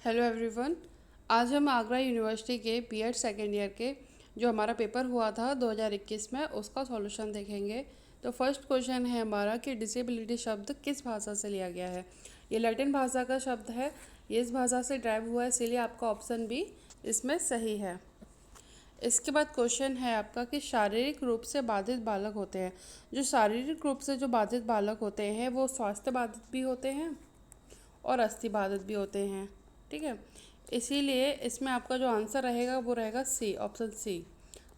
Hello everyone. आज हम Agra university के बीएड सेकेंड ईयर के जो हमारा पेपर हुआ था 2021 में उसका सॉल्यूशन देखेंगे। तो फर्स्ट क्वेश्चन है हमारा कि डिसेबिलिटी शब्द किस भाषा से लिया गया है। ये लैटिन भाषा का शब्द है, ये इस भाषा से ड्राइव हुआ है, इसीलिए आपका ऑप्शन बी इसमें सही है। इसके बाद क्वेश्चन है आपका कि शारीरिक रूप से बाधित बालक होते हैं। जो शारीरिक रूप से जो बाधित बालक होते हैं वो स्वास्थ्य बाधित भी होते हैं और अस्थि बाधित भी होते हैं। ठीक है, इसीलिए इसमें आपका जो आंसर रहेगा वो रहेगा सी, ऑप्शन सी,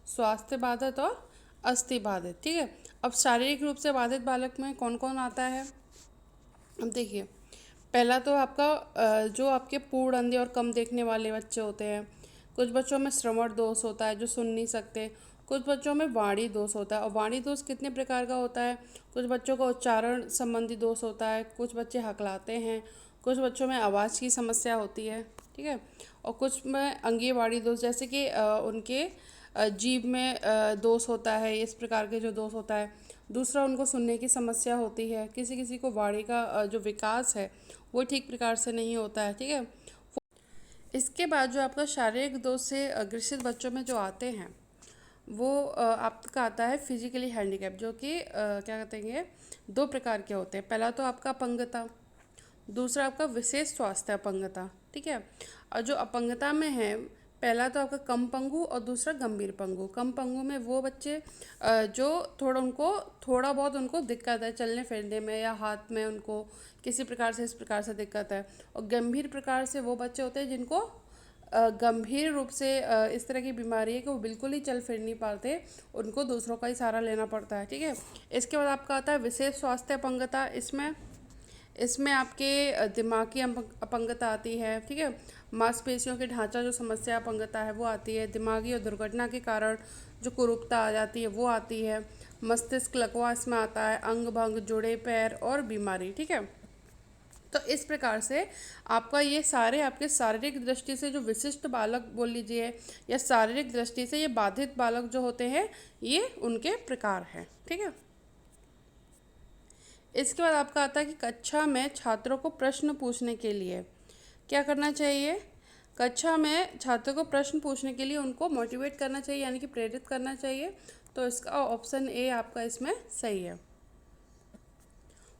स्वास्थ्य बाधित और अस्थि बाधित। ठीक है, अब शारीरिक रूप से बाधित बालक में कौन कौन आता है। अब देखिए, पहला तो आपका जो आपके पूर्ण अंधे और कम देखने वाले बच्चे होते हैं। कुछ बच्चों में श्रवण दोष होता है जो सुन नहीं सकते। कुछ बच्चों में वाणी दोष होता है, और वाणी दोष कितने प्रकार का होता है। कुछ बच्चों का उच्चारण संबंधी दोष होता है, कुछ बच्चे हकलाते हैं, कुछ बच्चों में आवाज़ की समस्या होती है। ठीक है, और कुछ में अंगीय वाणी दोष, जैसे कि उनके जीभ में दोष होता है, इस प्रकार के जो दोष होता है। दूसरा, उनको सुनने की समस्या होती है। किसी किसी को वाणी का जो विकास है वो ठीक प्रकार से नहीं होता है। ठीक है, इसके बाद जो आपका शारीरिक दोष से ग्रसित बच्चों में जो आते हैं वो आपका आता है फिजिकली हैंडीकैप, जो कि क्या कहते हैं, दो प्रकार के होते हैं। पहला तो आपका अपंगता, दूसरा आपका विशेष स्वास्थ्य अपंगता। ठीक है, और जो अपंगता में है, पहला तो आपका कम पंगु और दूसरा गंभीर पंगु। कम पंगु में वो बच्चे जो थोड़ा बहुत उनको दिक्कत है चलने फिरने में या हाथ में, उनको किसी प्रकार से इस प्रकार से दिक्कत है। और गंभीर प्रकार से वो बच्चे होते हैं जिनको गंभीर रूप से इस तरह की बीमारी है कि वो बिल्कुल ही चल फिर नहीं पाते, उनको दूसरों का ही सहारा लेना पड़ता है। ठीक है, इसके बाद आपका आता है विशेष स्वास्थ्य अपंगता। इसमें इसमें आपके दिमागी अपंगता आती है। ठीक है, मांसपेशियों के ढांचा जो समस्या अपंगता है वो आती है। दिमागी और दुर्घटना के कारण जो कुरूपता आ जाती है वो आती है। मस्तिष्क लकवा इसमें आता है, अंग भंग, जुड़े पैर और बीमारी। ठीक है, तो इस प्रकार से आपका ये सारे आपके शारीरिक दृष्टि से जो विशिष्ट बालक बोल लीजिए या शारीरिक दृष्टि से ये बाधित बालक जो होते हैं ये उनके प्रकार हैं। ठीक है, इसके बाद आपका आता है कि कक्षा में छात्रों को प्रश्न पूछने के लिए क्या करना चाहिए। कक्षा में छात्रों को प्रश्न पूछने के लिए उनको मोटिवेट करना चाहिए, यानी कि प्रेरित करना चाहिए। तो इसका ऑप्शन ए आपका इसमें सही है।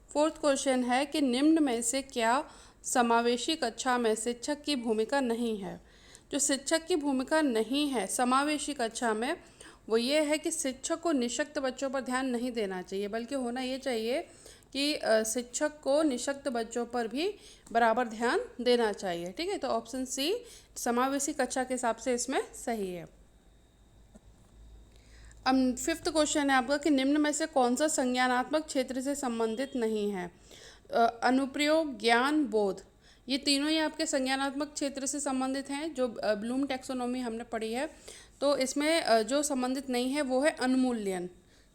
फोर्थ क्वेश्चन है कि निम्न में से क्या समावेशी कक्षा में शिक्षक की भूमिका नहीं है। जो शिक्षक की भूमिका नहीं है समावेशी कक्षा में वो ये है कि शिक्षक को निःशक्त बच्चों पर ध्यान नहीं देना चाहिए, बल्कि होना ये चाहिए कि शिक्षक को निःशक्त बच्चों पर भी बराबर ध्यान देना चाहिए। ठीक है, तो ऑप्शन सी समावेशी कक्षा के हिसाब से इसमें सही है। अब फिफ्थ क्वेश्चन है आपका कि निम्न में से कौन सा संज्ञानात्मक क्षेत्र से संबंधित नहीं है। अनुप्रयोग, ज्ञान, बोध, ये तीनों ही आपके संज्ञानात्मक क्षेत्र से संबंधित हैं, जो ब्लूम टैक्सोनॉमी हमने पढ़ी है। तो इसमें जो संबंधित नहीं है वो है अनुमूल्यन।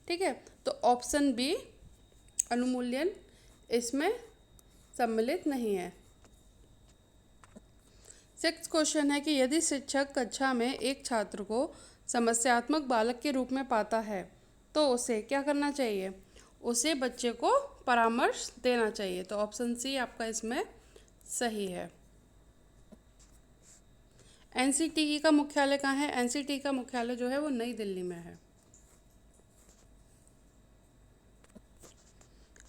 ठीक है, तो ऑप्शन बी अनुमूल्यन इसमें सम्मिलित नहीं है। सिक्स क्वेश्चन है कि यदि शिक्षक कक्षा में एक छात्र को समस्यात्मक बालक के रूप में पाता है तो उसे क्या करना चाहिए। उसे बच्चे को परामर्श देना चाहिए। तो ऑप्शन सी आपका इसमें सही है। एनसीटीई का मुख्यालय कहाँ है। एनसीटीई का मुख्यालय जो है वो नई दिल्ली में है।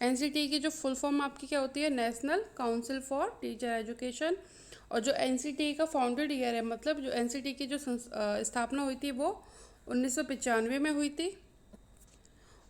एनसीटीई की जो फुल फॉर्म आपकी क्या होती है, national council for teacher education. और जो एनसीटीई का फाउंडेड ईयर है, मतलब जो एनसीटीई की जो स्थापना हुई थी वो 1995 में हुई थी।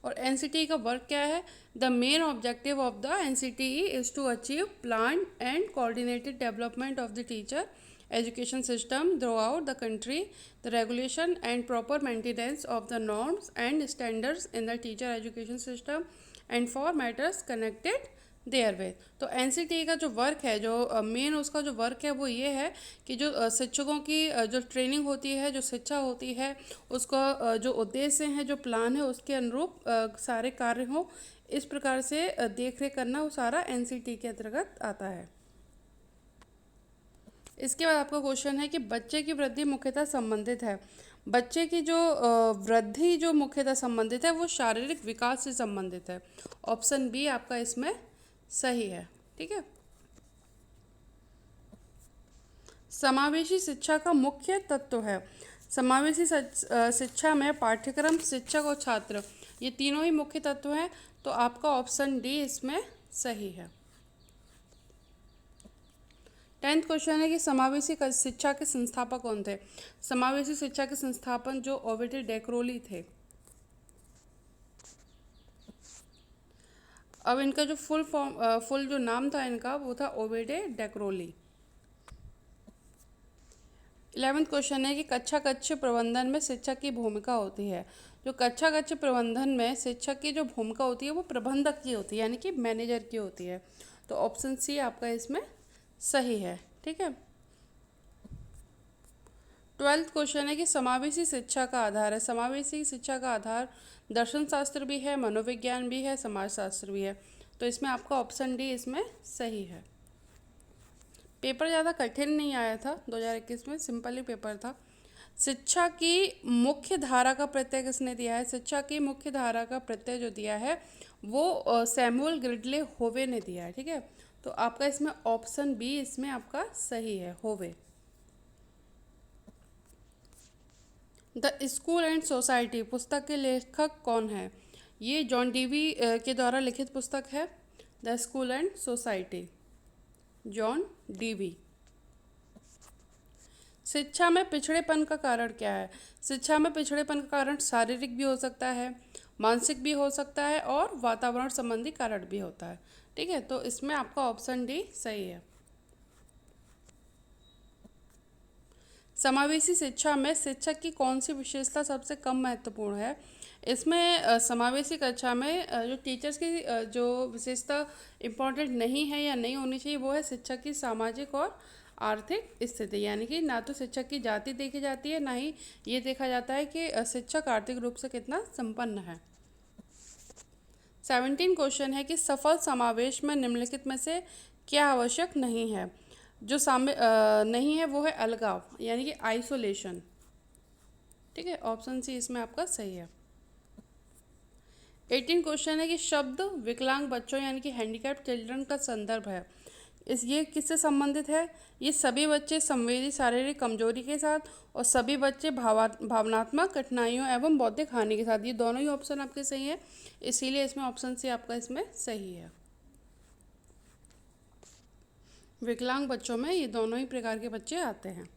और एनसीटीई का वर्क क्या है। The main objective of the NCTE is to achieve plan and coordinated development of the teacher education system throughout the country, the regulation and proper maintenance of the norms and standards in the teacher education system and for matters connected there. तो NCTE का जो work है, जो main उसका जो work है वो ये है कि जो शिक्षकों की जो ट्रेनिंग होती है, जो शिक्षा होती है, उसका जो उद्देश्य है, जो प्लान है, उसके अनुरूप सारे कार्य हों, इस प्रकार से देख रेख करना वो सारा एनसीटीई के अंतर्गत आता है। इसके बाद आपका क्वेश्चन है कि बच्चे की वृद्धि मुख्यतः संबंधित है। बच्चे की जो वृद्धि जो मुख्यतः संबंधित है वो शारीरिक विकास से संबंधित है। ऑप्शन बी आपका इसमें सही है। ठीक है, समावेशी शिक्षा का मुख्य तत्व है। समावेशी शिक्षा में पाठ्यक्रम, शिक्षक और छात्र, ये तीनों ही मुख्य तत्व हैं। तो आपका ऑप्शन डी इसमें सही है। 10th क्वेश्चन है कि समावेशी शिक्षा के संस्थापक कौन थे। समावेशी शिक्षा के संस्थापन जो ओविडी डेक्रोली थे। अब इनका जो फुल जो नाम था इनका वो था ओविडी डेक्रोली। 11th क्वेश्चन है कि कक्षा कक्ष प्रबंधन में शिक्षक की भूमिका होती है। जो कक्षा कक्ष प्रबंधन में शिक्षक की जो भूमिका होती है वो प्रबंधक की होती है, यानी कि मैनेजर की होती है। तो ऑप्शन सी आपका इसमें सही है। ठीक है। 12th क्वेश्चन है कि समावेशी शिक्षा का आधार है। समावेशी शिक्षा का आधार दर्शन शास्त्र भी है, मनोविज्ञान भी है, समाज शास्त्र भी है। तो इसमें आपका ऑप्शन डी इसमें सही है। पेपर ज़्यादा कठिन नहीं आया था 2021 में, सिंपल ही पेपर था। शिक्षा की मुख्य धारा का प्रत्यय किसने दिया है। शिक्षा की मुख्य धारा का प्रत्यय जो दिया है वो सैमुअल ग्रिडले होवे ने दिया है। ठीक है। तो आपका इसमें ऑप्शन बी इसमें आपका सही है, होवे। द स्कूल एंड सोसाइटी पुस्तक के लेखक कौन है। ये जॉन डीवी के द्वारा लिखित पुस्तक है, the school and society, John Dewey. शिक्षा में पिछड़ेपन का कारण क्या है। शिक्षा में पिछड़ेपन का कारण शारीरिक भी हो सकता है, मानसिक भी हो सकता है और वातावरण संबंधी कारण भी होता है। ठीक है। तो इसमें आपका ऑप्शन डी सही है। समावेशी शिक्षा में शिक्षक की कौन सी विशेषता सबसे कम महत्वपूर्ण है। इसमें समावेशी कक्षा में जो टीचर्स की जो विशेषता इम्पोर्टेंट नहीं है या नहीं होनी चाहिए वो है शिक्षक की सामाजिक और आर्थिक स्थिति, यानी कि ना तो शिक्षक की जाति देखी जाती है, ना ही ये देखा जाता है कि शिक्षक आर्थिक रूप से कितना संपन्न है। 17 क्वेश्चन है कि सफल समावेश में निम्नलिखित में से क्या आवश्यक नहीं है। जो नहीं है वो है अलगाव, यानी कि आइसोलेशन। ठीक है। ऑप्शन सी इसमें आपका सही है। 18 क्वेश्चन है कि शब्द विकलांग बच्चों यानी कि हैंडीकैप्ड चिल्ड्रन का संदर्भ है। ये किससे संबंधित है। ये सभी बच्चे संवेदी शारीरिक कमजोरी के साथ और सभी बच्चे भावनात्मक कठिनाइयों एवं बौद्धिक हानि के साथ। ये दोनों ही ऑप्शन आपके सही है, इसीलिए इसमें ऑप्शन सी आपका इसमें सही है। विकलांग बच्चों में ये दोनों ही प्रकार के बच्चे आते हैं।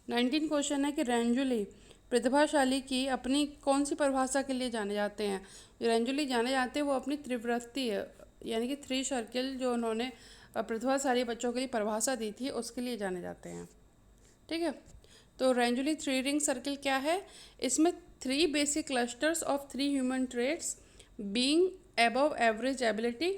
19 क्वेश्चन है कि रेंजुली प्रतिभाशाली की अपनी कौन सी परिभाषा के लिए जाने जाते हैं। रेंजुली जाने जाते हैं वो अपनी त्रिवृत्ति यानी कि 3 सर्किल जो उन्होंने प्रतिभाशाली बच्चों के लिए परिभाषा दी थी उसके लिए जाने जाते हैं। ठीक है। तो रेंजुली 3 रिंग सर्किल क्या है। इसमें 3 basic clusters of 3 human traits being above average ability,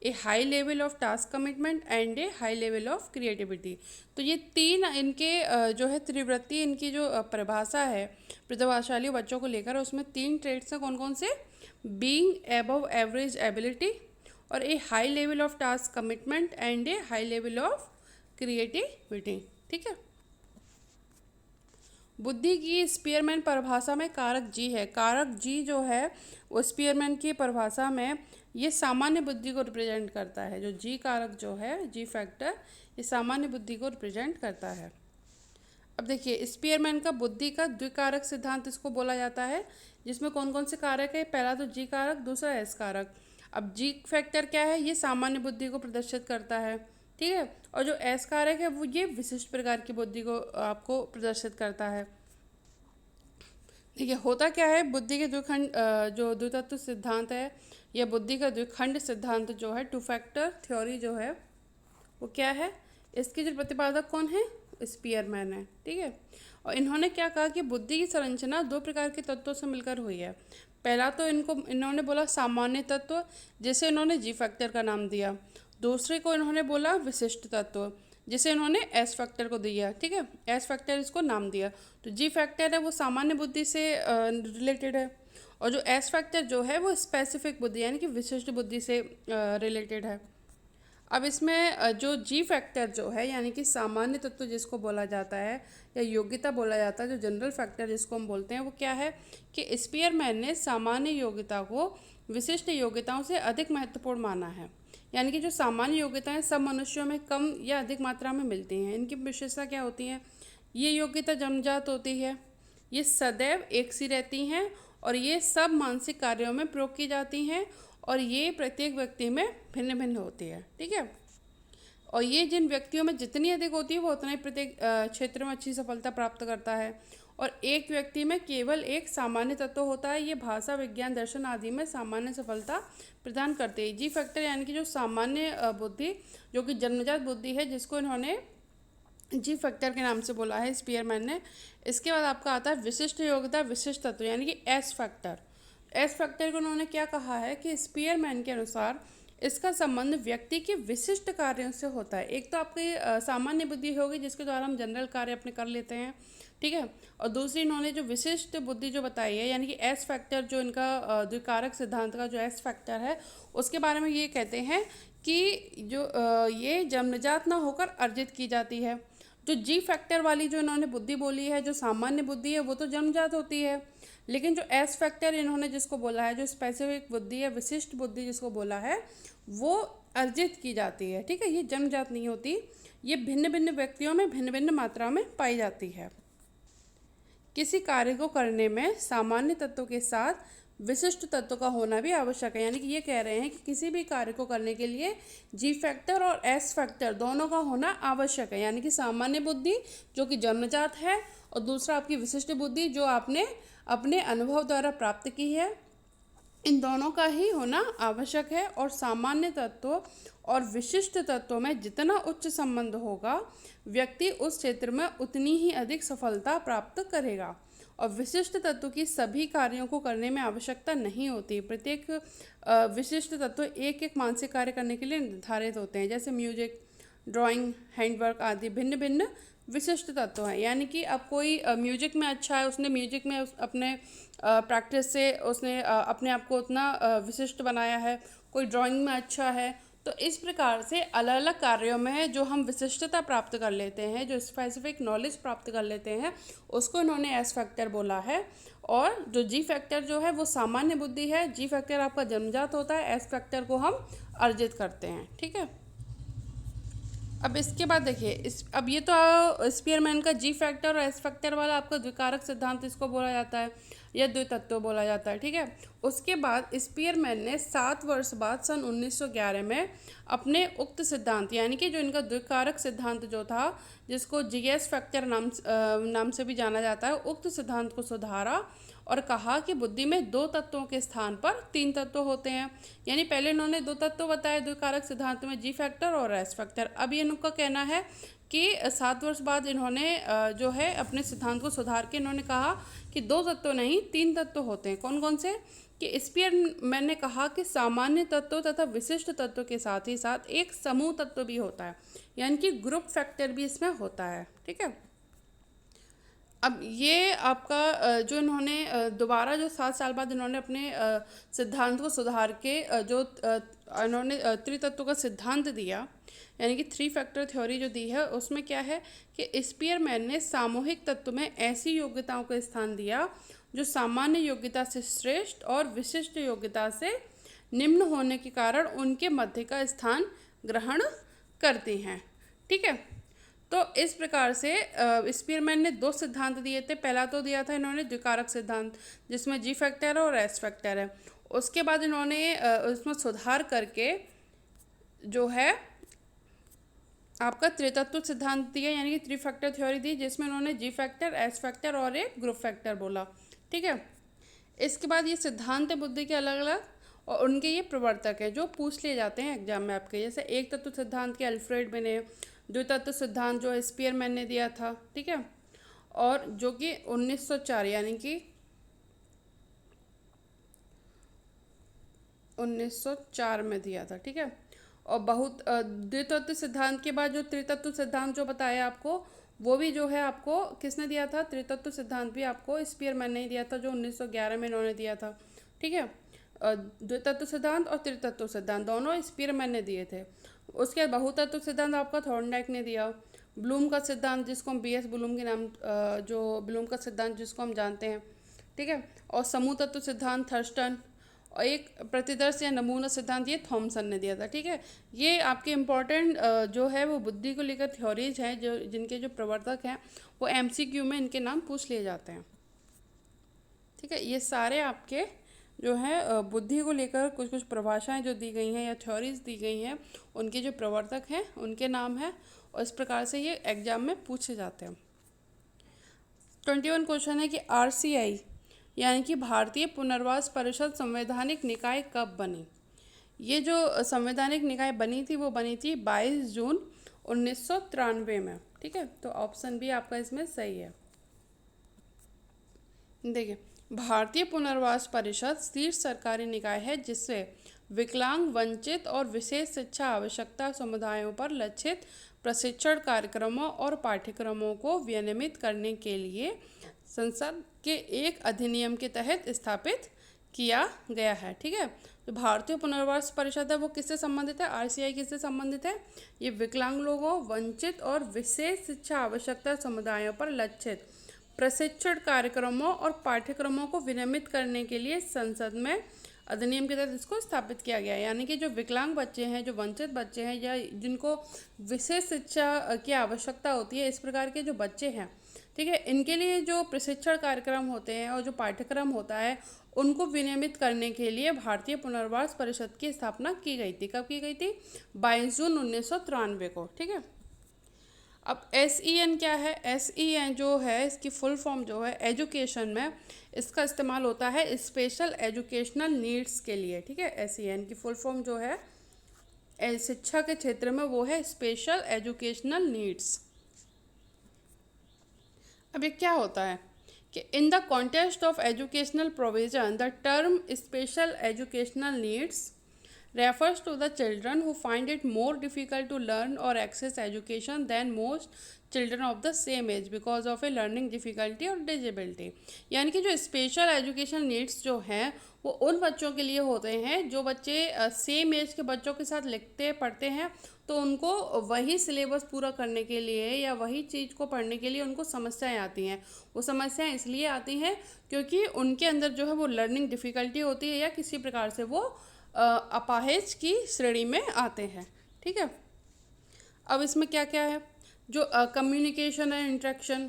a high level of task commitment and a high level of creativity. तो ये 3 इनके जो है त्रिवृत्ति इनकी जो परिभाषा है प्रतिभाशाली बच्चों को लेकर, उसमें 3 ट्रेड्स हैं। कौन कौन से। बीइंग अबव एवरेज एबिलिटी और a high level of task commitment and a high level of creativity. ठीक है। बुद्धि की स्पीयरमैन परिभाषा में कारक जी है। कारक जी जो है वो स्पीयरमैन की परिभाषा में ये सामान्य बुद्धि को रिप्रेजेंट करता है। जो जी कारक जो है, जी फैक्टर, ये सामान्य बुद्धि को रिप्रेजेंट करता है। अब देखिए स्पीयरमैन का बुद्धि का द्विकारक सिद्धांत इसको बोला जाता है, जिसमें कौन कौन से कारक है। पहला तो जी कारक, दूसरा एस कारक। अब जी फैक्टर क्या है, ये सामान्य बुद्धि को प्रदर्शित करता है। ठीक है। और जो एस कारक है वो ये विशिष्ट प्रकार की बुद्धि को आपको प्रदर्शित करता है। देखिए होता क्या है, बुद्धि के द्विखंड जो द्वितत्व सिद्धांत है या बुद्धि का द्विखंड सिद्धांत जो है, 2 फैक्टर थ्योरी जो है वो क्या है, इसके जो प्रतिपादक कौन है, स्पीयरमैन है। ठीक है। और इन्होंने क्या कहा कि बुद्धि की संरचना 2 प्रकार के तत्वों से मिलकर हुई है। पहला तो इन्होंने बोला सामान्य तत्व, जिसे इन्होंने जी फैक्टर का नाम दिया। दूसरे को इन्होंने बोला विशिष्ट तत्व, जिसे इन्होंने एस फैक्टर को दिया। ठीक है। एस फैक्टर इसको नाम दिया। तो जी फैक्टर है वो सामान्य बुद्धि से रिलेटेड है, और जो एस फैक्टर जो है वो स्पेसिफिक बुद्धि यानी कि विशिष्ट बुद्धि से रिलेटेड है। अब इसमें जो जी फैक्टर जो है यानी कि सामान्य तत्व जिसको बोला जाता है या योग्यता बोला जाता है, जो जनरल फैक्टर जिसको हम बोलते हैं, वो क्या है कि स्पीयरमैन ने सामान्य योग्यता को विशिष्ट योग्यताओं से अधिक महत्वपूर्ण माना है। यानी कि जो सामान्य योग्यताएं सब मनुष्यों में कम या अधिक मात्रा में मिलती हैं। इनकी विशेषता क्या होती है? ये योग्यता जन्मजात होती है, ये सदैव एक सी रहती हैं और ये सब मानसिक कार्यों में प्रयोग की जाती हैं और ये प्रत्येक व्यक्ति में भिन्न भिन्न होती है। ठीक है, और ये जिन व्यक्तियों में जितनी अधिक होती है वो उतना ही प्रत्येक क्षेत्र में अच्छी सफलता प्राप्त करता है। और एक व्यक्ति में केवल एक सामान्य तत्व होता है, ये भाषा, विज्ञान, दर्शन आदि में सामान्य सफलता प्रदान करते हैं। जी फैक्टर यानी कि जो सामान्य बुद्धि, जो कि जन्मजात बुद्धि है, जिसको इन्होंने जी फैक्टर के नाम से बोला है स्पीयरमैन ने। इसके बाद आपका आता है विशिष्ट योग्यता, विशिष्ट तत्व यानी कि एस फैक्टर। एस फैक्टर को उन्होंने क्या कहा है कि स्पीयरमैन के अनुसार इसका संबंध व्यक्ति के विशिष्ट कार्यों से होता है। एक तो आपकी सामान्य बुद्धि होगी जिसके द्वारा हम जनरल कार्य अपने कर लेते हैं, ठीक है, और दूसरी इन्होंने जो विशिष्ट बुद्धि जो बताई है यानी कि एस फैक्टर, जो इनका द्विकारक सिद्धांत का जो एस फैक्टर है उसके बारे में ये कहते हैं कि जो ये जन्मजात ना होकर अर्जित की जाती है। जो जी फैक्टर वाली जो इन्होंने बुद्धि बोली है, जो सामान्य बुद्धि है, वो तो जन्मजात होती है, लेकिन जो एस फैक्टर इन्होंने जिसको बोला है, जो स्पेसिफिक बुद्धि है, विशिष्ट बुद्धि जिसको बोला है, वो अर्जित की जाती है। ठीक है, ये जन्मजात नहीं होती, ये भिन्न भिन्न व्यक्तियों में भिन्न भिन्न मात्रा में पाई जाती है। किसी कार्य को करने में सामान्य तत्वों के साथ विशिष्ट तत्व का होना भी आवश्यक है। यानी कि ये कह रहे हैं कि किसी भी कार्य को करने के लिए जी फैक्टर और एस फैक्टर दोनों का होना आवश्यक है। यानी कि सामान्य बुद्धि जो कि जन्मजात है और दूसरा आपकी विशिष्ट बुद्धि जो आपने अपने अनुभव द्वारा प्राप्त की है, इन दोनों का ही होना आवश्यक है। और सामान्य तत्व और विशिष्ट तत्वों में जितना उच्च संबंध होगा, व्यक्ति उस क्षेत्र में उतनी ही अधिक सफलता प्राप्त करेगा। और विशिष्ट तत्व की सभी कार्यों को करने में आवश्यकता नहीं होती। प्रत्येक विशिष्ट तत्व एक एक मानसिक कार्य करने के लिए निर्धारित होते हैं, जैसे म्यूजिक, ड्राइंग, हैंडवर्क आदि भिन्न भिन्न विशिष्ट तत्व हैं। यानी कि अब कोई म्यूजिक में अच्छा है, उसने म्यूजिक में अपने प्रैक्टिस से उसने अपने आप को उतना विशिष्ट बनाया है। कोई ड्राइंग में अच्छा है, तो इस प्रकार से अलग अलग कार्यों में जो हम विशिष्टता प्राप्त कर लेते हैं, जो स्पेसिफिक नॉलेज प्राप्त कर लेते हैं, उसको इन्होंने एस फैक्टर बोला है। और जो जी फैक्टर जो है वो सामान्य बुद्धि है। जी फैक्टर आपका जन्मजात होता है, एस फैक्टर को हम अर्जित करते हैं। ठीक है, अब इसके बाद देखिए अब ये तो स्पीयरमैन का जी फैक्टर और एस फैक्टर वाला आपका द्विकारक सिद्धांत इसको बोला जाता है या द्वितत्व बोला जाता है। ठीक है, उसके बाद स्पीयरमैन ने 7 वर्ष बाद सन 1911 में अपने उक्त सिद्धांत यानी कि जो इनका द्विकारक सिद्धांत जो था, जिसको जीएस फैक्टर नाम से भी जाना जाता है, उक्त सिद्धांत को सुधारा और कहा कि बुद्धि में 2 तत्वों के स्थान पर 3 तत्व होते हैं। यानी पहले इन्होंने 2 तत्व बताए द्विकारक सिद्धांत में, जी फैक्टर और एस फैक्टर। अब ये इनका कहना है कि 7 वर्ष बाद इन्होंने जो है अपने सिद्धांत को सुधार के इन्होंने कहा कि 2 तत्व नहीं 3 तत्व होते हैं। कौन कौन से? कि स्पीयरमैन ने कहा कि सामान्य तत्व तथा विशिष्ट तत्व के साथ ही साथ एक समूह तत्व भी होता है, यानी कि ग्रुप फैक्टर भी इसमें होता है। ठीक है, अब ये आपका जो इन्होंने दोबारा जो 7 साल बाद इन्होंने अपने सिद्धांत को सुधार के जो इन्होंने त्रितत्व का सिद्धांत दिया, यानी कि 3 फैक्टर थ्योरी जो दी है, उसमें क्या है कि स्पीयरमैन ने सामूहिक तत्व में ऐसी योग्यताओं को स्थान दिया जो सामान्य योग्यता से श्रेष्ठ और विशिष्ट योग्यता से निम्न होने के कारण उनके मध्य का स्थान ग्रहण करती हैं। ठीक है, तो इस प्रकार से स्पीयरमैन ने 2 सिद्धांत दिए थे। पहला तो दिया था इन्होंने द्विकारक सिद्धांत जिसमें जी फैक्टर और एस फैक्टर है। उसके बाद इन्होंने उसमें सुधार करके जो है आपका त्रितत्व सिद्धांत दिया, यानी कि 3 फैक्टर थ्योरी दी, जिसमें उन्होंने जी फैक्टर, एस फैक्टर और एक ग्रुप फैक्टर बोला। ठीक है, इसके बाद ये सिद्धांत बुद्धि के अलग अलग और उनके ये प्रवर्तक हैं जो पूछ लिए जाते हैं एग्जाम में आपके, जैसे एक तत्व सिद्धांत के अल्फ्रेड बिने, द्वितत्व सिद्धांत जो स्पीयरमैन ने दिया था। ठीक है, और जो कि 1904 यानी कि 1904 में दिया था। ठीक है, और बहुत द्वितत्व सिद्धांत के बाद जो त्रितत्व सिद्धांत जो बताया आपको, वो भी जो है आपको किसने दिया था? त्रितत्व सिद्धांत भी आपको स्पीयरमैन ने दिया था, जो 1911 में इन्होंने दिया था। ठीक है, द्वितत्व सिद्धांत और त्रितत्व सिद्धांत दोनों स्पीयरमैन ने दिए थे। उसके बाद बहुतत्व सिद्धांत आपका थॉर्नडाइक ने दिया। ब्लूम का सिद्धांत जिसको हम बीएस ब्लूम के नाम जो ब्लूम का सिद्धांत जिसको हम जानते हैं। ठीक है, और समूह तत्व सिद्धांत थर्स्टन, और एक प्रतिदर्श या नमूना सिद्धांत ये थॉमसन ने दिया था। ठीक है, ये आपके इम्पोर्टेंट जो है वो बुद्धि को लेकर थ्योरीज हैं, जो जिनके जो प्रवर्तक हैं वो एमसीक्यू में इनके नाम पूछ लिए जाते हैं। ठीक है, ये सारे आपके जो है बुद्धि को लेकर कुछ कुछ परिभाषाएं जो दी गई हैं या थ्योरीज दी गई हैं, उनके जो प्रवर्तक हैं उनके नाम हैं, और इस प्रकार से ये एग्जाम में पूछे जाते हैं। 21 क्वेश्चन है कि आरसीआई यानी कि भारतीय पुनर्वास परिषद संवैधानिक निकाय कब बनी। ये जो संवैधानिक निकाय बनी थी वो बनी थी 22 जून 1993 में। ठीक है, तो ऑप्शन बी आपका इसमें सही है। देखिए, भारतीय पुनर्वास परिषद शीर्ष सरकारी निकाय है जिससे विकलांग, वंचित और विशेष शिक्षा आवश्यकता समुदायों पर लक्षित प्रशिक्षण कार्यक्रमों और पाठ्यक्रमों को विनियमित करने के लिए संसद के एक अधिनियम के तहत स्थापित किया गया है। ठीक है, तो भारतीय पुनर्वास परिषद है वो किससे संबंधित है, आरसीआई किससे संबंधित है, ये विकलांग लोगों, वंचित और विशेष शिक्षा आवश्यकता समुदायों पर लक्षित प्रशिक्षण कार्यक्रमों और पाठ्यक्रमों को विनियमित करने के लिए संसद में अधिनियम के तहत इसको स्थापित किया गया है। यानी कि जो विकलांग बच्चे हैं, जो वंचित बच्चे हैं, या जिनको विशेष शिक्षा की आवश्यकता होती है, इस प्रकार के जो बच्चे हैं, ठीक है, इनके लिए जो प्रशिक्षण कार्यक्रम होते हैं और जो पाठ्यक्रम होता है उनको विनियमित करने के लिए भारतीय पुनर्वास परिषद की स्थापना की गई थी। कब की गई थी, 22 जून 1993 को। ठीक है, अब SEN क्या है, SEN जो है इसकी फुल फॉर्म जो है एजुकेशन में इसका इस्तेमाल होता है स्पेशल एजुकेशनल नीड्स के लिए। ठीक है, SEN की फुल फॉर्म जो है शिक्षा के क्षेत्र में वो है स्पेशल एजुकेशनल नीड्स। अब ये क्या होता है कि in the context of educational provision the term special educational needs refers to the children who find it more difficult to learn or access education than most children of the same age because of a learning difficulty or disability। यानी कि जो special education needs जो हैं वो उन बच्चों के लिए होते हैं जो बच्चे सेम एज के बच्चों के साथ लिखते पढ़ते हैं, तो उनको वही सिलेबस पूरा करने के लिए या वही चीज़ को पढ़ने के लिए उनको समस्याएं आती हैं। वो समस्याएं इसलिए आती हैं क्योंकि उनके अंदर जो है वो लर्निंग डिफ़िकल्टी होती है या किसी प्रकार से वो अपाहिज की श्रेणी में आते हैं। ठीक है, अब इसमें क्या क्या है, जो कम्युनिकेशन है, इंटरेक्शन,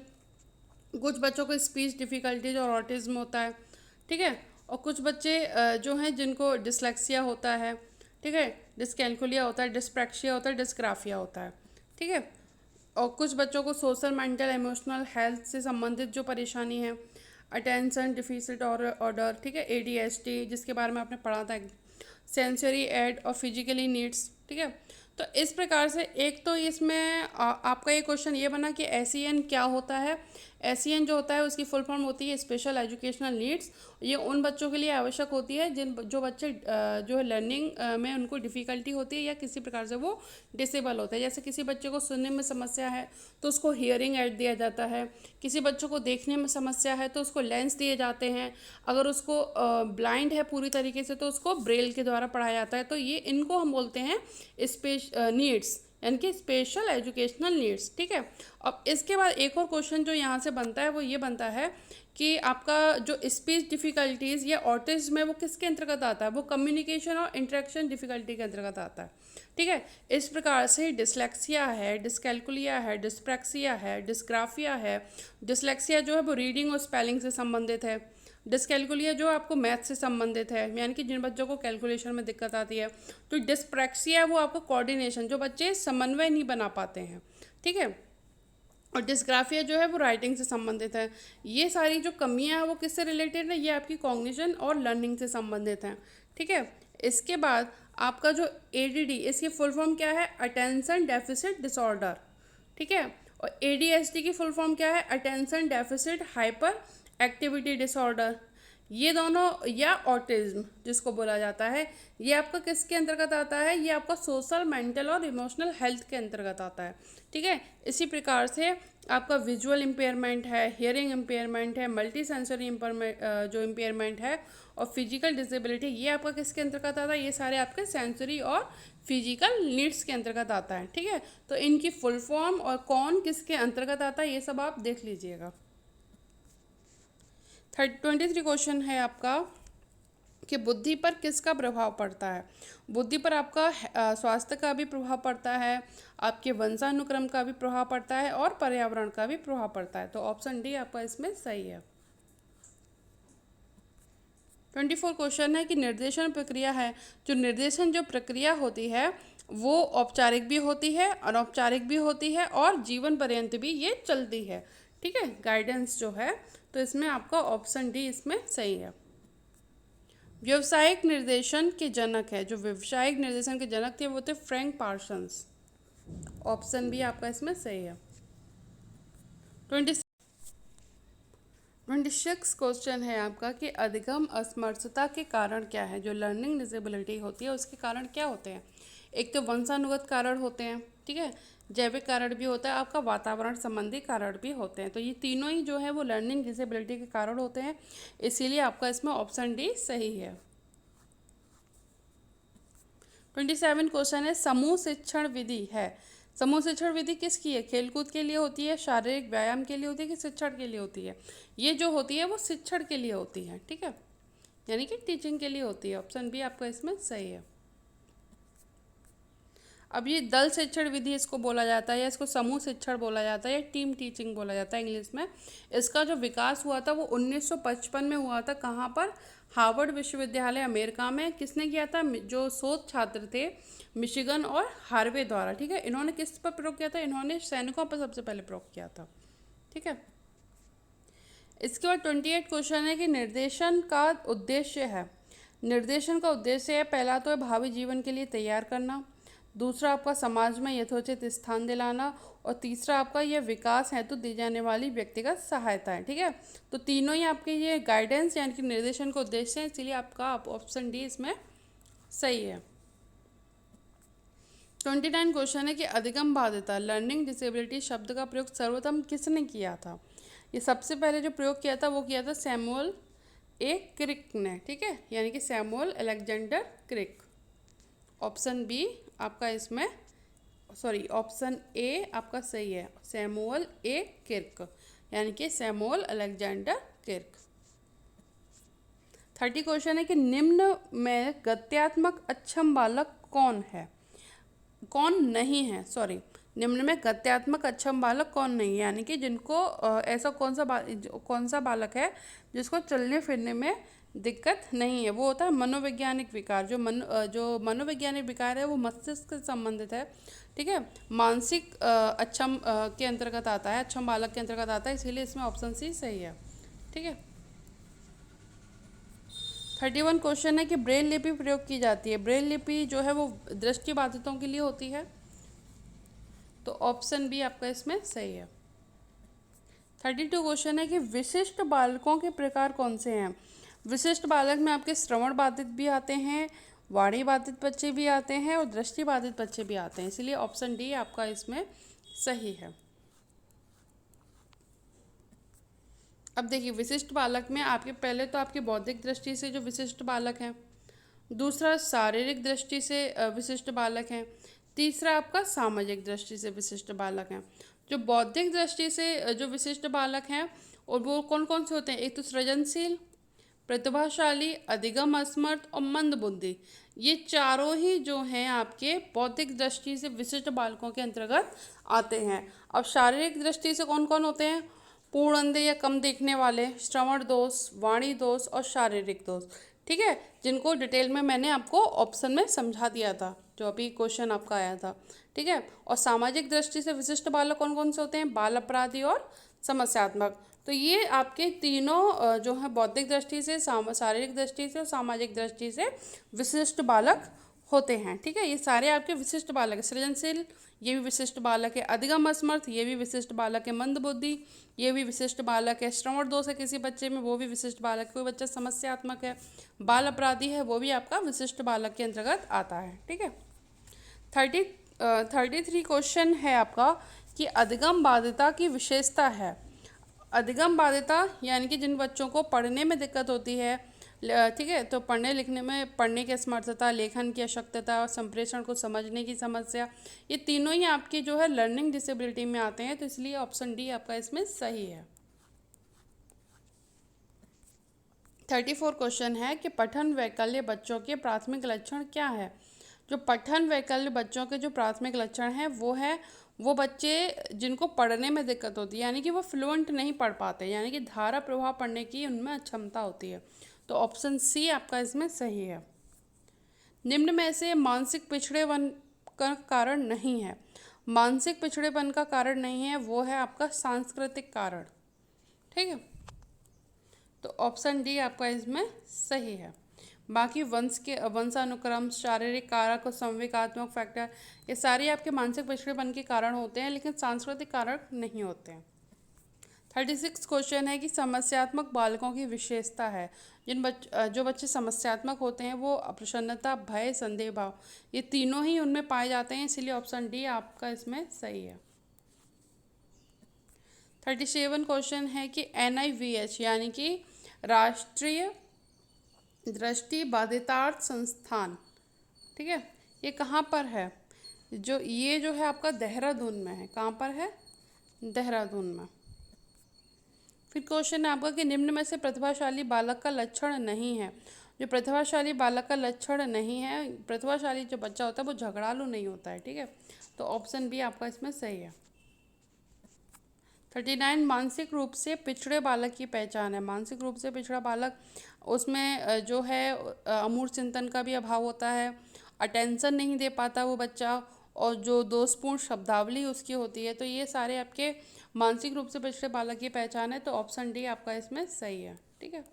कुछ बच्चों को स्पीच डिफ़िकल्टीज और ऑटिज्म होता है। ठीक है, और कुछ बच्चे जो हैं जिनको डिसलेक्सिया होता है, ठीक है, डिसकैल्कुलिया होता है, डिस्प्रैक्सिया होता है, डिस्ग्राफिया होता है। ठीक है, और कुछ बच्चों को सोशल, मेंटल, इमोशनल हेल्थ से संबंधित जो परेशानी है, अटेंशन डिफिसिट ऑर्डर, ठीक है, ADHD जिसके बारे में आपने पढ़ा था, सेंसरी एड और फिजिकली नीड्स। ठीक है, तो इस प्रकार से एक तो इसमें आपका ये क्वेश्चन ये बना कि SEN क्या होता है। SEN जो होता है उसकी फुल फॉर्म होती है स्पेशल एजुकेशनल नीड्स। ये उन बच्चों के लिए आवश्यक होती है जो बच्चे जो है लर्निंग में उनको डिफ़िकल्टी होती है या किसी प्रकार से वो डिसेबल होता है। जैसे किसी बच्चे को सुनने में समस्या है तो उसको हियरिंग एड दिया जाता है, किसी बच्चों को देखने में समस्या है तो उसको लेंस दिए जाते हैं, अगर उसको ब्लाइंड है पूरी तरीके से तो उसको ब्रेल के द्वारा पढ़ाया जाता है। तो ये इनको हम बोलते हैं नीड्स, यानी कि स्पेशल एजुकेशनल नीड्स। ठीक है, अब इसके बाद एक और क्वेश्चन जो यहाँ से बनता है वो ये बनता है कि आपका जो स्पीच डिफ़िकल्टीज़ या ऑटिज्म है वो किसके अंतर्गत आता है, वो कम्युनिकेशन और इंटरेक्शन डिफ़िकल्टी के अंतर्गत आता है। ठीक है, इस प्रकार से डिसलेक्सिया है, डिसकैल्कुलिया है, डिस्प्रैक्सिया है, डिस्ग्राफिया है। डिसलेक्सिया जो है वो रीडिंग और स्पेलिंग से संबंधित है, डिसकैल्कुलिया जो आपको मैथ से संबंधित है, यानी कि जिन बच्चों को कैलकुलेशन में दिक्कत आती है। तो डिस्प्रैक्सिया वो आपका कोऑर्डिनेशन, जो बच्चे समन्वय नहीं बना पाते हैं। ठीक है, और डिस्ग्राफिया जो है वो राइटिंग से संबंधित है। ये सारी जो कमियां हैं वो किससे रिलेटेड है, ये आपकी कॉग्निशन और लर्निंग से संबंधित हैं। ठीक है, इसके बाद आपका जो ADD, इसकी फुल फॉर्म क्या है, अटेंशन डेफिसिट डिसऑर्डर। ठीक है, और ADHD की फुल फॉर्म क्या है, attention deficit hyper activity disorder. ये दोनों या ऑटिज्म जिसको बोला जाता है, ये आपका किसके अंतर्गत आता है, ये आपका सोशल, मेंटल और इमोशनल हेल्थ के अंतर्गत आता है। ठीक है, इसी प्रकार से आपका विजुअल इम्पेयरमेंट है, हियरिंग इम्पेयरमेंट है, मल्टी सेंसरी जो इम्पेयरमेंट है, और फिजिकल डिसेबिलिटी, ये आपका किसके अंतर्गत आता है, ये सारे आपके सेंसरी और फिजिकल नीड्स के अंतर्गत आता है। ठीक है, तो इनकी फुल फॉर्म और कौन किसके अंतर्गत आता है ये सब आप देख लीजिएगा। 23 क्वेश्चन है आपका कि बुद्धि पर किसका प्रभाव पड़ता है। बुद्धि पर आपका स्वास्थ्य का भी प्रभाव पड़ता है, आपके वंशानुक्रम का भी प्रभाव पड़ता है और पर्यावरण का भी प्रभाव पड़ता है। तो ऑप्शन डी आपका इसमें सही है। 24 क्वेश्चन है कि निर्देशन प्रक्रिया है, जो प्रक्रिया होती है वो औपचारिक भी होती है, अनौपचारिक भी होती है और जीवन पर्यंत भी ये चलती है। ठीक है, गाइडेंस जो है, तो इसमें आपका ऑप्शन डी इसमें सही है। व्यावसायिक निर्देशन के जनक है, जो व्यावसायिक निर्देशन के जनक थे वो थे फ्रैंक पार्सन्स। ऑप्शन बी आपका इसमें सही है। 26 क्वेश्चन है आपका कि अधिगम असमर्थता के कारण क्या है। जो लर्निंग डिसेबिलिटी होती है उसके कारण क्या होते हैं। एक तो वंशानुगत कारण होते हैं, ठीक है, जैविक कारण भी होता है, आपका वातावरण संबंधी कारण भी होते हैं। तो ये तीनों ही जो है वो लर्निंग डिसेबिलिटी के कारण होते हैं, इसीलिए आपका इसमें ऑप्शन डी सही है। 27 क्वेश्चन है समूह शिक्षण विधि है। समूह शिक्षण विधि किसकी है। खेलकूद के लिए होती है, शारीरिक व्यायाम के लिए होती है कि शिक्षण के लिए होती है। ये जो होती है वो शिक्षण के लिए होती है, ठीक है, यानी कि टीचिंग के लिए होती है। ऑप्शन बी आपका इसमें सही है। अब ये दल शिक्षण विधि इसको बोला जाता है, या इसको समूह शिक्षण बोला जाता है, या टीम टीचिंग बोला जाता है इंग्लिश में। इसका जो विकास हुआ था वो 1955 में हुआ था। कहाँ पर। हार्वर्ड विश्वविद्यालय अमेरिका में। किसने किया था। जो शोध छात्र थे मिशिगन और हार्वे द्वारा। ठीक है, इन्होंने किस पर प्रयोग किया था। इन्होंने सैनिकों पर सबसे पहले प्रयोग किया था। ठीक है, इसके बाद 28 क्वेश्चन है कि निर्देशन का उद्देश्य है। निर्देशन का उद्देश्य है, पहला तो है भावी जीवन के लिए तैयार करना, दूसरा आपका समाज में यथोचित स्थान दिलाना, और तीसरा आपका यह विकास हेतु दी जाने वाली व्यक्तिगत सहायता है। ठीक है, तो तीनों ही आपके ये गाइडेंस यानी कि निर्देशन का उद्देश्य है, इसीलिए आपका ऑप्शन डी इसमें सही है। 29 क्वेश्चन है कि अधिगम बाध्यता लर्निंग डिसेबिलिटी शब्द का प्रयोग सर्वप्रथम किसने किया था। ये सबसे पहले जो प्रयोग किया था वो किया था सैमुअल ए क्रिक ने। ठीक है, यानी कि सैमुअल अलेक्जेंडर क्रिक। ऑप्शन बी आपका इसमें ऑप्शन ए आपका सही है, सैमुअल ए किर्क, यानी कि सैमुअल अलेक्जेंडर किर्क। 30 क्वेश्चन है कि निम्न में गत्यात्मक अक्षम बालक कौन है, कौन नहीं है, निम्न में गत्यात्मक अक्षम बालक कौन नहीं है, यानी कि जिनको ऐसा कौन सा बालक है जिसको चलने फिरने में दिक्कत नहीं है। वो होता है मनोवैज्ञानिक विकार। जो मनोवैज्ञानिक विकार है वो मस्तिष्क से संबंधित है। ठीक है, मानसिक अक्षम के अंतर्गत आता है, अक्षम बालक के अंतर्गत आता है, इसीलिए इसमें ऑप्शन सी सही है। ठीक है, 31 क्वेश्चन है कि ब्रेल लिपि प्रयोग की जाती है। ब्रेल लिपि जो है वो दृष्टिबाधितों के लिए होती है, तो ऑप्शन बी आपका इसमें सही है। 32 क्वेश्चन है कि विशिष्ट बालकों के प्रकार कौन से हैं। विशिष्ट बालक में आपके श्रवण बाधित भी आते हैं, वाणी बाधित बच्चे भी आते हैं और दृष्टि बाधित बच्चे भी आते हैं, इसलिए ऑप्शन डी आपका इसमें सही है। अब देखिए, विशिष्ट बालक में आपके पहले तो आपकी बौद्धिक दृष्टि से जो विशिष्ट बालक हैं, दूसरा शारीरिक दृष्टि से विशिष्ट बालक हैं, तीसरा आपका सामाजिक दृष्टि से विशिष्ट बालक हैं। जो बौद्धिक दृष्टि से जो विशिष्ट बालक हैं और वो कौन कौन से होते हैं। एक तो सृजनशील, प्रतिभाशाली, अधिगम असमर्थ और मंद बुद्धि। ये चारों ही जो हैं आपके बौद्धिक दृष्टि से विशिष्ट बालकों के अंतर्गत आते हैं। अब शारीरिक दृष्टि से कौन कौन होते हैं। पूर्ण अंधे या कम देखने वाले, श्रवण दोष, वाणी दोष और शारीरिक दोष। ठीक है, जिनको डिटेल में मैंने आपको ऑप्शन में समझा दिया था, जो अभी क्वेश्चन आपका आया था। ठीक है, और सामाजिक दृष्टि से विशिष्ट बालक कौन कौन से होते हैं। बाल अपराधी और समस्यात्मक। तो ये आपके तीनों जो है बौद्धिक दृष्टि से, शारीरिक दृष्टि से और सामाजिक दृष्टि से विशिष्ट बालक होते हैं। ठीक है, ये सारे आपके विशिष्ट बालक है। सृजनशील ये भी विशिष्ट बालक है, अधिगम असमर्थ ये भी विशिष्ट बालक है, मंद बुद्धि ये भी विशिष्ट बालक है, श्रवण दोष है किसी बच्चे में वो भी विशिष्ट बालक है, कोई बच्चा समस्यात्मक है, बाल अपराधी है वो भी आपका विशिष्ट बालक के अंतर्गत आता है। ठीक है, 33 क्वेश्चन है आपका कि अधिगम बाध्यता की विशेषता है। अधिगम बाध्यता यानी कि जिन बच्चों को पढ़ने में दिक्कत होती है, ठीक है, तो पढ़ने लिखने में, पढ़ने की असमर्थता, लेखन की अशक्तता और संप्रेषण को समझने की समस्या, ये तीनों ही आपकी जो है लर्निंग डिसेबिलिटी में आते हैं, तो इसलिए ऑप्शन डी आपका इसमें सही है। 34 क्वेश्चन है कि पठन वैकल्य बच्चों के प्राथमिक लक्षण क्या है। जो पठन वैकल्य बच्चों के जो प्राथमिक लक्षण हैं वो है वो बच्चे जिनको पढ़ने में दिक्कत होती है, यानी कि वो फ्लुएंट नहीं पढ़ पाते, यानी कि धारा प्रवाह पढ़ने की उनमें अक्षमता होती है। तो ऑप्शन सी आपका इसमें सही है। निम्न में से मानसिक पिछड़ेपन का कारण नहीं है। मानसिक पिछड़ेपन का कारण नहीं है, वो है आपका सांस्कृतिक कारण। ठीक है, तो ऑप्शन डी आपका इसमें सही है। बाकी वंशानुक्रम, शारीरिक कारक और संवेगात्मक फैक्टर, ये सारे आपके मानसिक पिछड़ेपन के कारण होते हैं, लेकिन सांस्कृतिक कारक नहीं होते हैं। 36 क्वेश्चन है कि समस्यात्मक बालकों की विशेषता है। जो बच्चे समस्यात्मक होते हैं वो प्रसन्नता, भय, संदेह भाव, ये तीनों ही उनमें पाए जाते हैं, इसलिए ऑप्शन डी आपका इसमें सही है। 37 क्वेश्चन है कि NIVH यानी कि राष्ट्रीय दृष्टि बाधितार्थ संस्थान, ठीक है, ये कहाँ पर है? ये जो है आपका देहरादून में है। कहाँ पर है? देहरादून में। फिर क्वेश्चन है आपका कि निम्न में से प्रतिभाशाली बालक का लक्षण नहीं है। जो प्रतिभाशाली बालक का लक्षण नहीं है, प्रतिभाशाली जो बच्चा होता है वो झगड़ालू नहीं होता है। ठीक है, तो ऑप्शन बी आपका इसमें सही है। 39 मानसिक रूप से पिछड़े बालक की पहचान है। मानसिक रूप से पिछड़ा बालक, उसमें जो है अमूर्त चिंतन का भी अभाव होता है, अटेंशन नहीं दे पाता वो बच्चा, और जो दोषपूर्ण शब्दावली उसकी होती है। तो ये सारे आपके मानसिक रूप से पिछड़े बालक की पहचान है, तो ऑप्शन डी आपका इसमें सही है। ठीक है,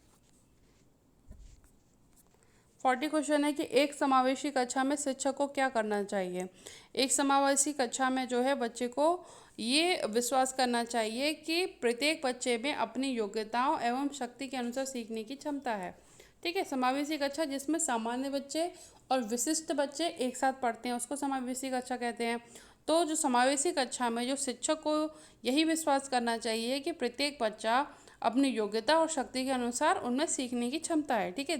40 क्वेश्चन है कि एक समावेशी कक्षा में शिक्षक को क्या करना चाहिए। एक समावेशी कक्षा में जो है बच्चे को ये विश्वास करना चाहिए कि प्रत्येक बच्चे में अपनी योग्यताओं एवं शक्ति के अनुसार सीखने की क्षमता है। ठीक है, समावेशी कक्षा जिसमें सामान्य बच्चे और विशिष्ट बच्चे एक साथ पढ़ते हैं उसको समावेशी कक्षा कहते हैं। तो जो समावेशी कक्षा में जो शिक्षक को यही विश्वास करना चाहिए कि प्रत्येक बच्चा अपनी योग्यता और शक्ति के अनुसार उनमें सीखने की क्षमता है। ठीक है,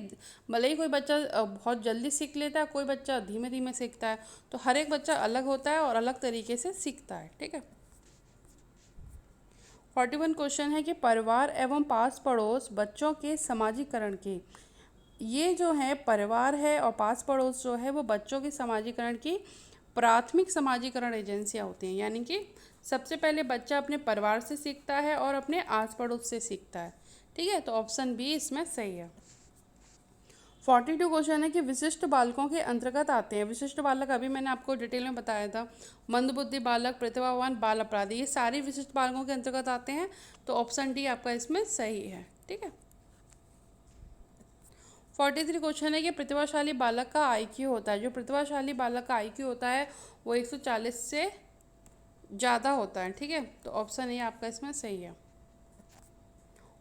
भले ही कोई बच्चा बहुत जल्दी सीख लेता है, कोई बच्चा धीमे धीमे सीखता है, तो हर एक बच्चा अलग होता है और अलग तरीके से सीखता है। ठीक है, 41 क्वेश्चन है कि परिवार एवं पास पड़ोस बच्चों के समाजीकरण की, ये जो है परिवार है और पास पड़ोस जो है वो बच्चों के समाजीकरण की प्राथमिक समाजीकरण एजेंसियाँ होती हैं। यानी कि सबसे पहले बच्चा अपने परिवार से सीखता है और अपने आस पड़ोस से सीखता है। ठीक है, तो ऑप्शन बी इसमें सही है। 42 क्वेश्चन है कि विशिष्ट बालकों के अंतर्गत आते हैं। विशिष्ट बालक अभी मैंने आपको डिटेल में बताया था, मंदबुद्धि बालक, प्रतिभावान, बाल अपराधी, ये सारे विशिष्ट बालकों के अंतर्गत आते हैं, तो ऑप्शन डी आपका इसमें सही है। ठीक है, 43 क्वेश्चन है कि प्रतिभाशाली बालक का IQ होता है। जो प्रतिभाशाली बालक का IQ होता है वो 140 से ज़्यादा होता है। ठीक है, तो ऑप्शन ए आपका इसमें सही है।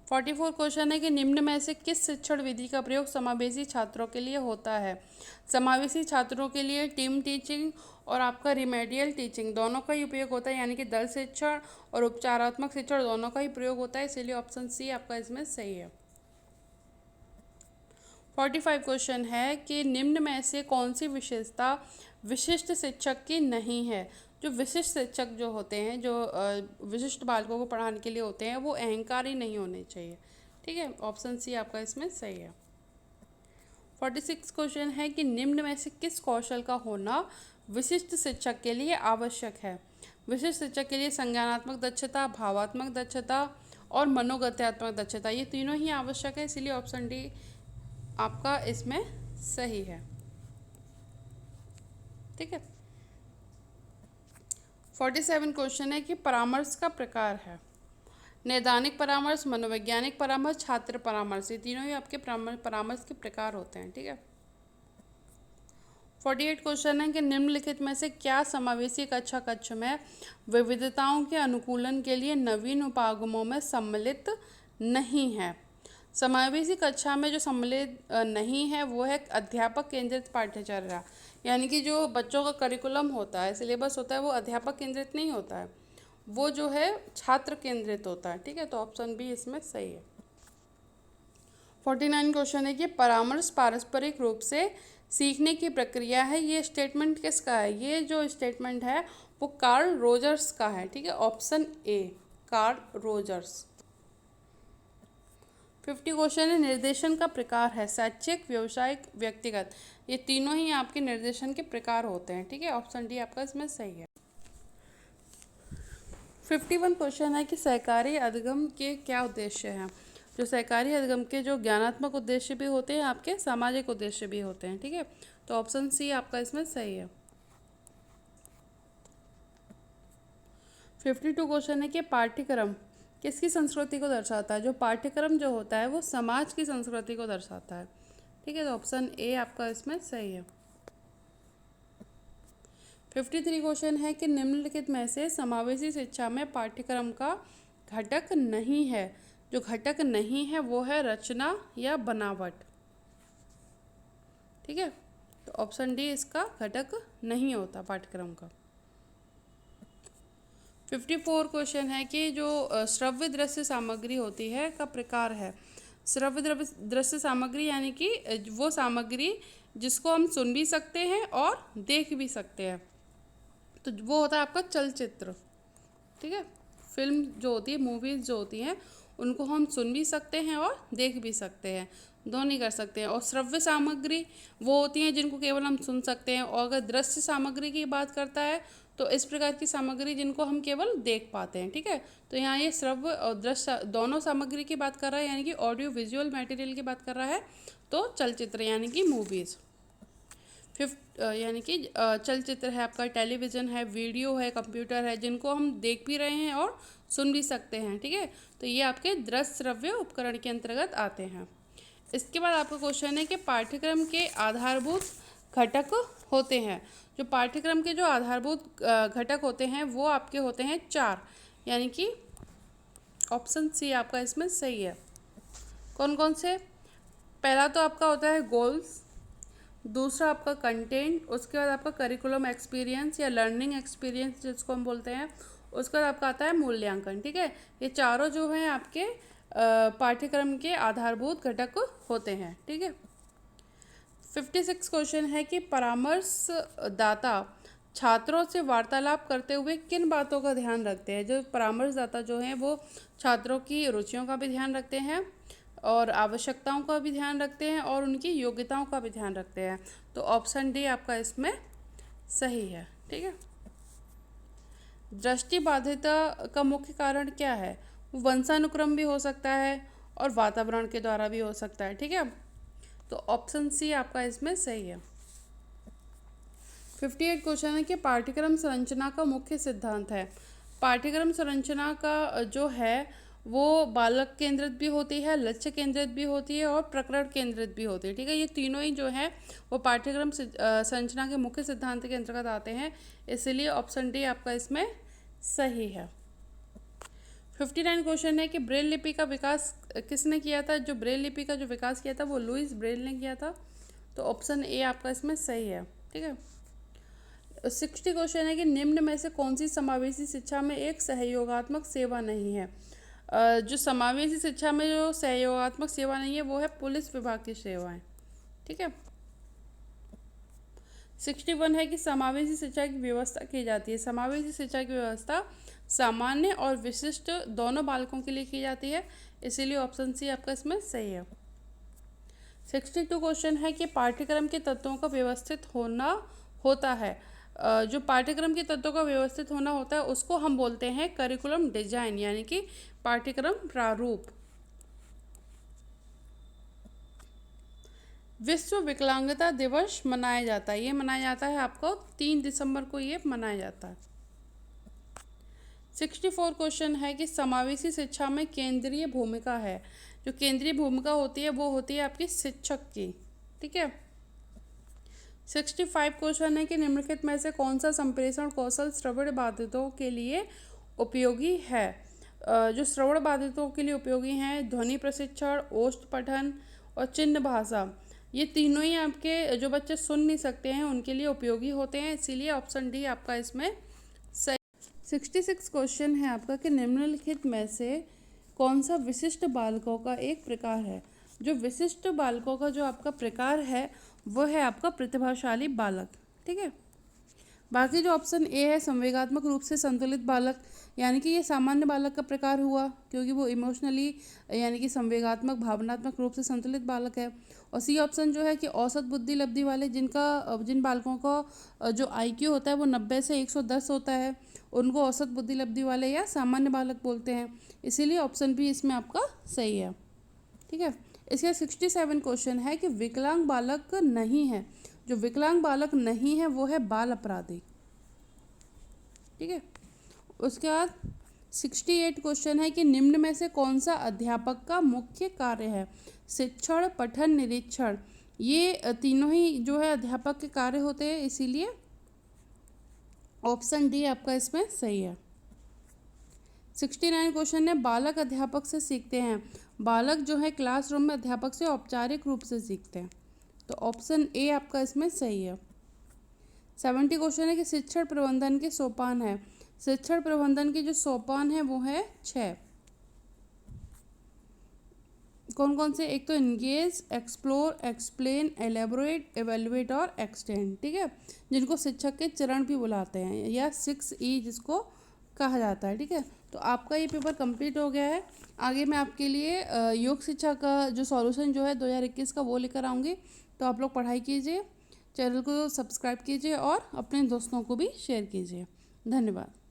44 क्वेश्चन है कि निम्न में से किस शिक्षण विधि का प्रयोग समावेशी छात्रों के लिए होता है। समावेशी छात्रों के लिए टीम टीचिंग और आपका रिमेडियल टीचिंग दोनों का ही उपयोग होता है, यानी कि दल शिक्षण और उपचारात्मक शिक्षण दोनों का ही प्रयोग होता है, इसीलिए ऑप्शन सी आपका इसमें सही है। 45 क्वेश्चन है कि निम्न में से कौन सी विशेषता विशिष्ट शिक्षक की नहीं है। जो विशिष्ट शिक्षक जो होते हैं, जो विशिष्ट बालकों को पढ़ाने के लिए होते हैं, वो अहंकारी नहीं होने चाहिए। ठीक है, ऑप्शन सी आपका इसमें सही है। 46 क्वेश्चन है कि निम्न में से किस कौशल का होना विशिष्ट शिक्षक के लिए आवश्यक है। विशिष्ट शिक्षक के लिए संज्ञानात्मक दक्षता, भावात्मक दक्षता और मनोगत्यात्मक दक्षता, ये तीनों ही आवश्यक है, इसीलिए ऑप्शन डी आपका इसमें सही है। ठीक है, 47 क्वेश्चन है कि परामर्श का प्रकार है। नैदानिक परामर्श, मनोवैज्ञानिक परामर्श, छात्र परामर्श, ये तीनों ही आपके परामर्श के प्रकार होते हैं। ठीक है, 48 क्वेश्चन है कि निम्नलिखित में से क्या समावेशी कक्षा कक्ष में विविधताओं के अनुकूलन के लिए नवीन उपागमों में सम्मिलित नहीं है। समावेशी कक्षा में जो सम्मिलित नहीं है वो है अध्यापक केंद्रित पाठ्यचर्या, यानी कि जो बच्चों का करिकुलम होता है, सिलेबस होता है, वो अध्यापक केंद्रित नहीं होता है, वो जो है छात्र केंद्रित होता है। ठीक है, तो ऑप्शन बी इसमें सही है। 49 क्वेश्चन है कि परामर्श पारस्परिक रूप से सीखने की प्रक्रिया है, ये स्टेटमेंट किसका है। ये जो स्टेटमेंट है वो कार्ल रोजर्स का है। ठीक है, option A Carl Rogers. 50 question है निर्देशन का प्रकार है शैक्षिक, व्यावसायिक, व्यक्तिगत। ये तीनों ही आपके निर्देशन के प्रकार होते हैं। ठीक है, ऑप्शन डी आपका इसमें सही है। 51 क्वेश्चन है कि सहकारी अधिगम के क्या उद्देश्य हैं। जो सहकारी अधिगम के जो ज्ञानात्मक उद्देश्य भी होते हैं, आपके सामाजिक उद्देश्य भी होते हैं। ठीक है, तो ऑप्शन सी आपका इसमें सही है। 52 क्वेश्चन है कि पाठ्यक्रम किसकी संस्कृति को दर्शाता है। जो पाठ्यक्रम जो होता है वो समाज की संस्कृति को दर्शाता है। ठीक है, तो ऑप्शन ए आपका इसमें सही है। 53 क्वेश्चन है कि निम्नलिखित में से समावेशी शिक्षा में पाठ्यक्रम का घटक नहीं है। जो घटक नहीं है वो है रचना या बनावट। ठीक है, तो ऑप्शन डी इसका घटक नहीं होता पाठ्यक्रम का। 54 क्वेश्चन है कि जो श्रव्य दृश्य सामग्री होती है का प्रकार है। श्रव्य दृश्य सामग्री यानी कि वो सामग्री जिसको हम सुन भी सकते हैं और देख भी सकते हैं, तो वो होता है आपका चलचित्र। ठीक है, फिल्म जो होती है, मूवीज़ जो होती हैं, उनको हम सुन भी सकते हैं और देख भी सकते हैं, दोनों कर सकते हैं। और श्रव्य सामग्री वो होती हैं जिनको केवल हम सुन सकते हैं। और अगर दृश्य सामग्री की बात करता है तो इस प्रकार की सामग्री जिनको हम केवल देख पाते हैं। ठीक है, तो यहाँ ये श्रव्य और दृश्य दोनों सामग्री की बात कर रहा है, यानी कि ऑडियो विजुअल मटेरियल की बात कर रहा है, तो चलचित्र यानी कि मूवीज़। यानी कि चलचित्र है आपका, टेलीविज़न है, वीडियो है, कंप्यूटर है, जिनको हम देख भी रहे हैं और सुन भी सकते हैं। ठीक है, तो ये आपके दृश्य श्रव्य उपकरण के अंतर्गत आते हैं। इसके बाद आपका क्वेश्चन है कि पाठ्यक्रम के आधारभूत घटक होते हैं। जो पाठ्यक्रम के जो आधारभूत घटक होते हैं वो आपके होते हैं 4, यानी कि ऑप्शन सी आपका इसमें सही है। कौन कौन से? पहला तो आपका होता है गोल्स, दूसरा आपका कंटेंट, उसके बाद आपका करिकुलम एक्सपीरियंस या लर्निंग एक्सपीरियंस जिसको हम बोलते हैं, उसके बाद आपका आता है मूल्यांकन। ठीक है, ये चारों जो हैं आपके पाठ्यक्रम के आधारभूत घटक होते हैं। ठीक है, 56 क्वेश्चन है कि परामर्शदाता छात्रों से वार्तालाप करते हुए किन बातों का ध्यान रखते हैं। जो परामर्शदाता जो हैं वो छात्रों की रुचियों का भी ध्यान रखते हैं और आवश्यकताओं का भी ध्यान रखते हैं और उनकी योग्यताओं का भी ध्यान रखते हैं, तो ऑप्शन डी आपका इसमें सही है। ठीक है, दृष्टिबाधिता का मुख्य कारण क्या है? वंशानुक्रम भी हो सकता है और वातावरण के द्वारा भी हो सकता है। ठीक है, तो ऑप्शन सी आपका इसमें सही है। 58 क्वेश्चन है कि पाठ्यक्रम संरचना का मुख्य सिद्धांत है। पाठ्यक्रम संरचना का जो है वो बालक केंद्रित भी होती है, लक्ष्य केंद्रित भी होती है और प्रकरण केंद्रित भी होती है। ठीक है, ये तीनों ही जो है वो पाठ्यक्रम संरचना के मुख्य सिद्धांत के अंतर्गत आते हैं, इसलिए ऑप्शन डी आपका इसमें सही है। 59 क्वेश्चन है कि ब्रेल लिपि का विकास किसने किया था। जो ब्रेल लिपि का जो विकास किया था वो लुईस ब्रेल ने किया था, तो ऑप्शन ए आपका इसमें सही है। ठीक है, 60 क्वेश्चन है कि निम्न में से कौन सी समावेशी शिक्षा में एक सहयोगात्मक सेवा नहीं है। जो समावेशी शिक्षा में जो सहयोगात्मक सेवा नहीं है वो है पुलिस विभाग की सेवाएं। ठीक है, 61 है कि समावेशी शिक्षा की व्यवस्था की जाती है। समावेशी शिक्षा की व्यवस्था सामान्य और विशिष्ट दोनों बालकों के लिए की जाती है, इसीलिए ऑप्शन सी आपका इसमें सही है। 62 क्वेश्चन है कि पाठ्यक्रम के तत्वों का व्यवस्थित होना होता है। जो पाठ्यक्रम के तत्वों का व्यवस्थित होना होता है उसको हम बोलते हैं करिकुलम डिजाइन, यानी कि पाठ्यक्रम प्रारूप। विश्व विकलांगता दिवस मनाया जाता है, ये मनाया जाता है आपको 3 दिसंबर को ये मनाया जाता है। 64 क्वेश्चन है कि समावेशी शिक्षा में केंद्रीय भूमिका है। जो केंद्रीय भूमिका होती है वो होती है आपकी शिक्षक की। ठीक है, 65 क्वेश्चन है कि निम्नलिखित में से कौन सा संप्रेषण कौशल श्रवण बाधितों के लिए उपयोगी है। जो श्रवण बाधितों के लिए उपयोगी हैं ध्वनि प्रशिक्षण, ओष्ठ पठन और चिन्ह भाषा, ये तीनों ही आपके जो बच्चे सुन नहीं सकते हैं उनके लिए उपयोगी होते हैं, इसीलिए ऑप्शन डी आपका इसमें सही। 66 क्वेश्चन है आपका कि निम्नलिखित में से कौन सा विशिष्ट बालकों का एक प्रकार है। जो विशिष्ट बालकों का जो आपका प्रकार है वो है आपका प्रतिभाशाली बालक। ठीक है, बाकी जो ऑप्शन ए है संवेगात्मक रूप से संतुलित बालक, यानी कि ये सामान्य बालक का प्रकार हुआ क्योंकि वो इमोशनली यानी कि संवेगात्मक भावनात्मक रूप से संतुलित बालक है। और सी ऑप्शन जो है कि औसत बुद्धि लब्धि वाले, जिन बालकों का जो आईक्यू होता है वो 90 से 110 होता है, उनको औसत बुद्धि लब्धि वाले या सामान्य बालक बोलते हैं। इसीलिए ऑप्शन बी इसमें आपका सही है। ठीक है। इसके 67 क्वेश्चन है कि विकलांग बालक नहीं है। जो विकलांग बालक नहीं है वो है बाल अपराधी। ठीक है। उसके बाद 68 क्वेश्चन है कि निम्न में से कौन सा अध्यापक का मुख्य कार्य है। शिक्षण, पठन, निरीक्षण, ये तीनों ही जो है अध्यापक के कार्य होते हैं, इसीलिए ऑप्शन डी आपका इसमें सही है। 69 क्वेश्चन है बालक अध्यापक से सीखते हैं। बालक जो है क्लासरूम में अध्यापक से औपचारिक रूप से सीखते हैं, तो ऑप्शन ए आपका इसमें सही है। 70 क्वेश्चन है कि शिक्षण प्रबंधन के सोपान है। शिक्षण प्रबंधन के जो सोपान है वो है 6। कौन कौन से? एक तो engage, explore, explain, elaborate, evaluate और एक्सटेंड। ठीक है, जिनको शिक्षक के चरण भी बुलाते हैं, या 6E जिसको कहा जाता है। ठीक है, तो आपका ये पेपर कंप्लीट हो गया है। आगे मैं आपके लिए योग शिक्षा का जो सॉल्यूशन जो है 2021 का वो लेकर आऊँगी। तो आप लोग पढ़ाई कीजिए, चैनल को सब्सक्राइब कीजिए और अपने दोस्तों को भी शेयर कीजिए। धन्यवाद।